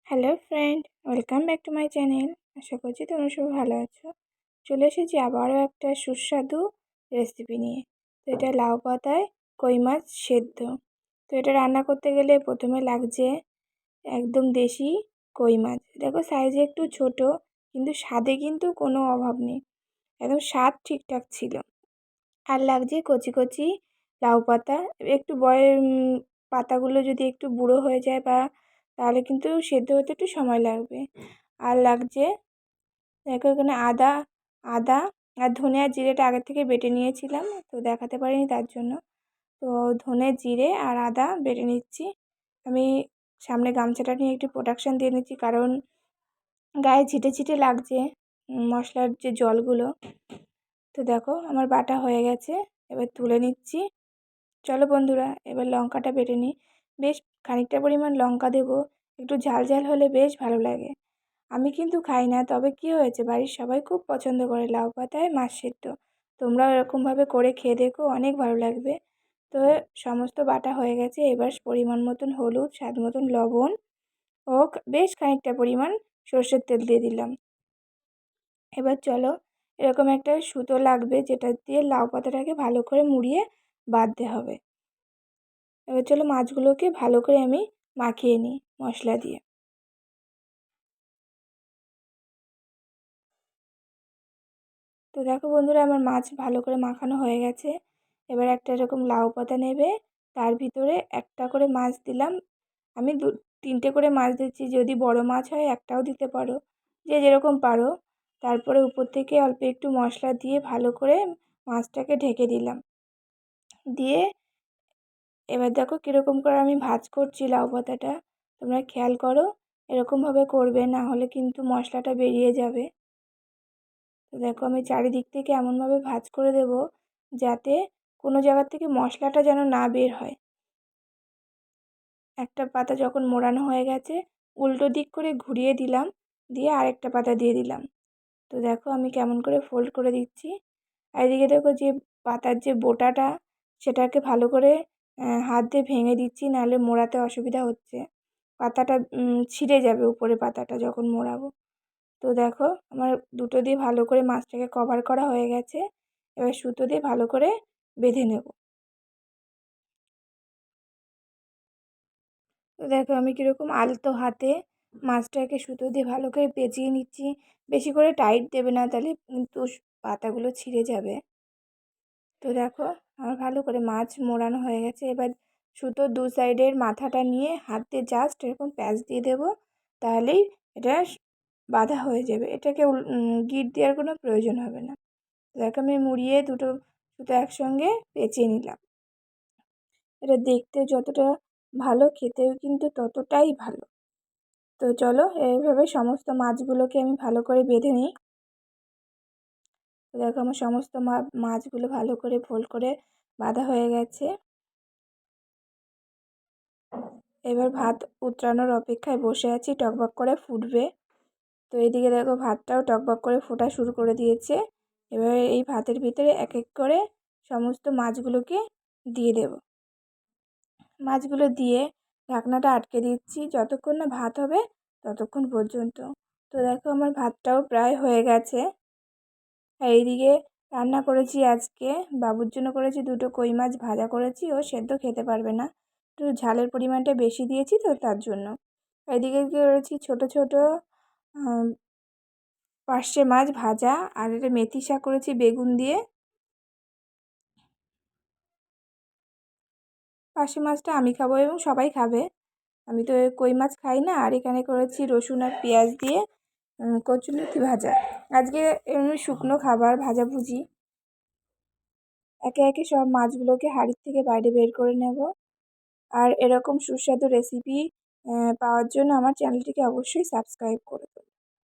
Hello friend, welcome back to my channel. আশা করছি তোমরা সবাই ভালো আছো। চলে এসেছি আবারও একটা সুস্বাদু রেসিপি নিয়ে। তো এটা লাউ পাতায় কই মাছ সেদ্ধ। তো এটা রান্না করতে গেলে প্রথমে লাগছে একদম দেশি কই মাছ। দেখো সাইজে একটু ছোট, কিন্তু স্বাদে কিন্তু কোনো অভাব নেই, একদম স্বাদ ঠিকঠাক ছিল। আর লাগছে কচি কচি লাউ পাতা। একটু পাতাগুলো যদি একটু বুড়ো হয়ে যায় তাহলে কিন্তু সেদ্ধ হতে একটু সময় লাগবে। আর লাগছে দেখো এখানে আদা আদা আর ধনে আর জিরেটা আগে থেকে বেটে নিয়েছিলাম, তো দেখাতে পারিনি তার জন্য। তো ধনে জিরে আর আদা বেটে নিচ্ছি। আমি সামনে গামছাটা নিয়ে একটু প্রোটেকশান দিয়ে নিচ্ছি, কারণ গায়ে ছিটে ছিটে লাগছে মশলার যে জলগুলো। তো দেখো আমার বাটা হয়ে গেছে, এবার তুলে নিচ্ছি। চলো বন্ধুরা, এবার লঙ্কাটা বেটে নিই। বেশ খানিকটা পরিমাণ লঙ্কা দেবো, একটু ঝাল ঝাল হলে বেশ ভালো লাগে। আমি কিন্তু খাই না, তবে কি হয়েছে, বাড়ির সবাই খুব পছন্দ করে লাউ পাতায় মাছ সেদ্ধ। তোমরাও এরকমভাবে করে খেয়ে দেখো, অনেক ভালো লাগবে। তো সমস্ত বাটা হয়ে গেছে, এবার পরিমাণ মতন হলুদ, স্বাদ মতন লবণ ও বেশ খানিকটা পরিমাণ সর্ষের তেল দিয়ে দিলাম। এবার চলো, এরকম একটা সুতো লাগবে যেটা দিয়ে লাউ পাতাটাকে ভালো করে মুড়িয়ে বাঁধতে হবে। এবার চলো মাছগুলোকে ভালো করে আমি মাখিয়ে নিই মশলা দিয়ে। তো দেখো বন্ধুরা, আমার মাছ ভালো করে মাখানো হয়ে গেছে। এবার একটা এরকম লাউ পাতা নেবে, তার ভিতরে একটা করে মাছ দিলাম। আমি তিনটে করে মাছ দিচ্ছি, যদি বড় মাছ হয় একটাও দিতে পারো, যে যেরকম পারো। তারপরে উপর থেকে অল্প একটু মশলা দিয়ে ভালো করে মাছটাকে ঢেকে দিলাম। দিয়ে এবার দেখো কীরকম করে আমি ভাজ করছি লাউ পাতাটা, তোমরা খেয়াল করো, এরকমভাবে করবে, না হলে কিন্তু মশলাটা বেরিয়ে যাবে। তো দেখো আমি চারিদিক থেকে এমনভাবে ভাজ করে দেব যাতে কোনো জায়গার থেকে মশলাটা যেন না বের হয়। একটা পাতা যখন মোড়ানো হয়ে গেছে, উল্টো দিক করে ঘুরিয়ে দিলাম, দিয়ে আরেকটা পাতা দিয়ে দিলাম। তো দেখো আমি কেমন করে ফোল্ড করে দিচ্ছি। আর এদিকে দেখো যে পাতার যে বোটাটা, সেটাকে ভালো করে হাত দিয়ে ভেঙে দিচ্ছি, নাহলে মোড়াতে অসুবিধা হচ্ছে। পাতাটা ছিঁড়ে যাবে উপরে পাতাটা যখন মোড়াবো। তো দেখো আমার দুটো দিয়ে ভালো করে মাছটাকে কভার করা হয়ে গেছে। এবার সুতো দিয়ে ভালো করে বেঁধে নেব। তো দেখো আমি কীরকম আলতো হাতে মাছটাকে সুতো দিয়ে ভালো করে পেঁচিয়ে নিচ্ছি। বেশি করে টাইট দেবে না, তাহলে কিন্তু পাতাগুলো ছিঁড়ে যাবে। তো দেখো আমার ভালো করে মাছ মোড়ানো হয়ে গেছে। এবার সুতোর দু সাইডের মাথাটা নিয়ে হাত দিয়ে জাস্ট এরকম প্যাঁচ দিয়ে দেবো, তাহলেই এটা বাঁধা হয়ে যাবে। এটাকে গিঁট দেওয়ার কোনো প্রয়োজন হবে না। দেখো আমি মুড়িয়ে দুটো সুতো একসঙ্গে পেঁচিয়ে নিলাম। এটা দেখতে যতটা ভালো, খেতেও কিন্তু ততটাই ভালো। তো চলো এইভাবে সমস্ত মাছগুলোকে আমি ভালো করে বেঁধে নিই। তো দেখো আমার সমস্ত মাছগুলো ভালো করে ফোল্ড করে বাঁধা হয়ে গেছে। এবার ভাত উতরানোর অপেক্ষায় বসে আছি, টকবক করে ফুটবে। তো এদিকে দেখো ভাতটাও টকবক করে ফোটা শুরু করে দিয়েছে। এবার এই ভাতের ভিতরে এক এক করে সমস্ত মাছগুলোকে দিয়ে দেব। মাছগুলো দিয়ে ঢাকনাটা আটকে দিচ্ছি যতক্ষণ না ভাত হবে ততক্ষণ পর্যন্ত। তো দেখো আমার ভাতটাও প্রায় হয়ে গেছে। আর এইদিকে রান্না করেছি আজকে বাবুর জন্য, করেছি দুটো কই মাছ ভাজা করেছি, ও সেদ্ধ খেতে পারবে না, একটু ঝালের পরিমাণটা বেশি দিয়েছি তো তার জন্য। এদিকে করেছি ছোট ছোট পার্শে মাছ ভাজা, আর এটা মেথি শাক করেছি বেগুন দিয়ে। পার্শে মাছটা আমি খাবো এবং সবাই খাবে, আমি তো কই মাছ খাই না। আর এখানে করেছি রসুন আর পেঁয়াজ দিয়ে কচুরলতি ভাজা। আজকে এমনি শুকনো খাবার ভাজাভুজি। একে একে সব মাছগুলোকে হাঁড়ির থেকে বাইরে বের করে নেব। আর এরকম সুস্বাদু রেসিপি পাওয়ার জন্য আমার চ্যানেলটিকে অবশ্যই সাবস্ক্রাইব করে দেবো।